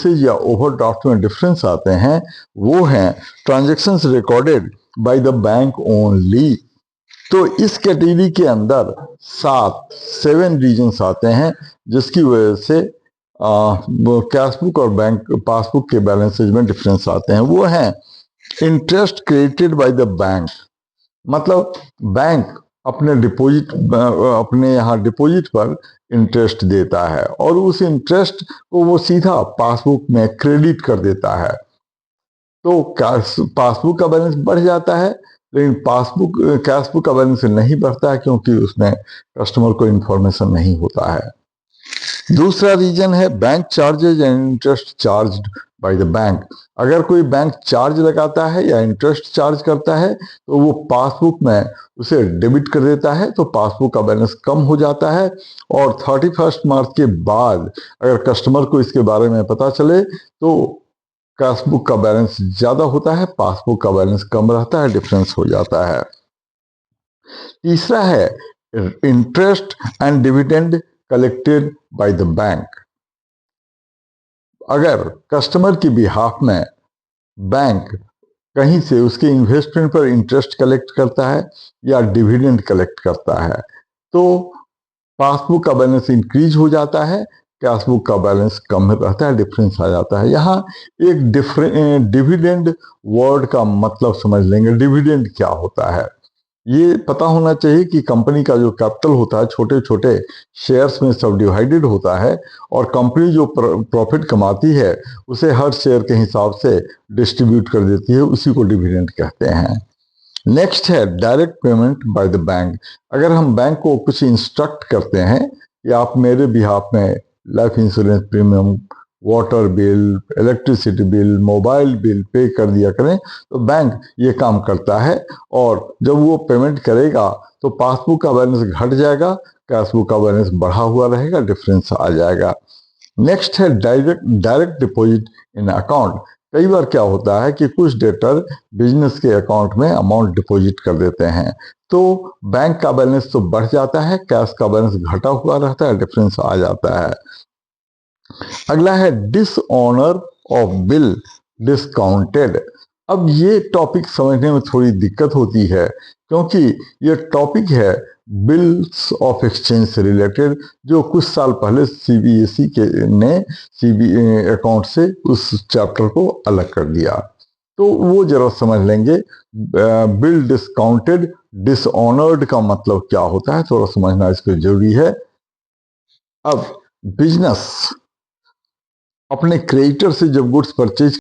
Advances या overdraft में difference आते हैं वो हैं transactions recorded by the bank only. तो इस कैटेगरी के अंदर 7 रीजन्स आते हैं जिसकी वजह से कैश बुक और बैंक पासबुक के बैलेंसेज में डिफरेंस आते हैं। वो हैं interest credited by the bank, मतलब बैंक अपने अपने यहाँ डिपॉजिट पर इंटरेस्ट देता है और उस इंटरेस्ट को वो सीधा पासबुक में क्रेडिट कर देता है। तो पासबुक का बैलेंस बढ़ जाता है, लेकिन कैश बुक का बैलेंस नहीं बढ़ता है क्योंकि उसमें कस्टमर को इंफॉर्मेशन नहीं होता है। दूसरा रीजन है bank charges and interest charged by the bank. अगर कोई बैंक चार्ज लगाता है या इंटरेस्ट चार्ज करता है तो वो पासबुक में उसे डेबिट कर देता है, तो पासबुक का बैलेंस कम हो जाता है। और 31 मार्च के बाद अगर कस्टमर को इसके बारे में पता चले तो कैश बुक का बैलेंस ज्यादा होता है, पासबुक का बैलेंस कम रहता है, डिफरेंस हो जाता है। तीसरा है interest and dividend collected by the bank. अगर कस्टमर की बिहाफ में बैंक कहीं से उसके इन्वेस्टमेंट पर इंटरेस्ट कलेक्ट करता है या डिविडेंड कलेक्ट करता है तो पासबुक का बैलेंस इंक्रीज हो जाता है, कैश बुक का बैलेंस कम रहता है, डिफरेंस आ जाता है। यहाँ एक डिविडेंड वर्ड का मतलब समझ लेंगे। डिविडेंड क्या होता है ये पता होना चाहिए कि कंपनी का जो कैपिटल होता है छोटे छोटे शेयर्स में सब डिवाइडेड होता है और कंपनी जो प्रॉफिट कमाती है उसे हर शेयर के हिसाब से डिस्ट्रीब्यूट कर देती है, उसी को डिविडेंड कहते हैं। नेक्स्ट है direct payment by the bank. अगर हम बैंक को कुछ इंस्ट्रक्ट करते हैं या आप मेरे बिहाफ में life insurance premium, water bill, electricity bill, mobile bill pay कर दिया करें तो बैंक ये काम करता है और जब वो पेमेंट करेगा तो पासबुक का बैलेंस घट जाएगा, कैश बुक का बैलेंस बढ़ा हुआ रहेगा, डिफरेंस आ जाएगा। नेक्स्ट है डायरेक्ट डिपॉजिट इन अकाउंट। कई बार क्या होता है कि कुछ डेटर बिजनेस के अकाउंट में अमाउंट डिपॉजिट कर देते हैं तो बैंक का बैलेंस तो बढ़ जाता है, कैश का बैलेंस घटा हुआ रहता है, डिफरेंस आ जाता है। अगला है डिसऑनर ऑफ बिल डिस्काउंटेड। अब ये टॉपिक समझने में थोड़ी दिक्कत होती है क्योंकि ये टॉपिक है बिल्स ऑफ एक्सचेंज से रिलेटेड, जो कुछ साल पहले सीबीएसई ने सीबीए अकाउंट से उस चैप्टर को अलग कर दिया। तो वो जरा समझ लेंगे बिल डिस्काउंटेड डिसऑनर्ड का मतलब क्या होता है, थोड़ा समझना इसको जरूरी है। अब बिजनेस अपने क्रेडिटर से जब गुड्स परचेज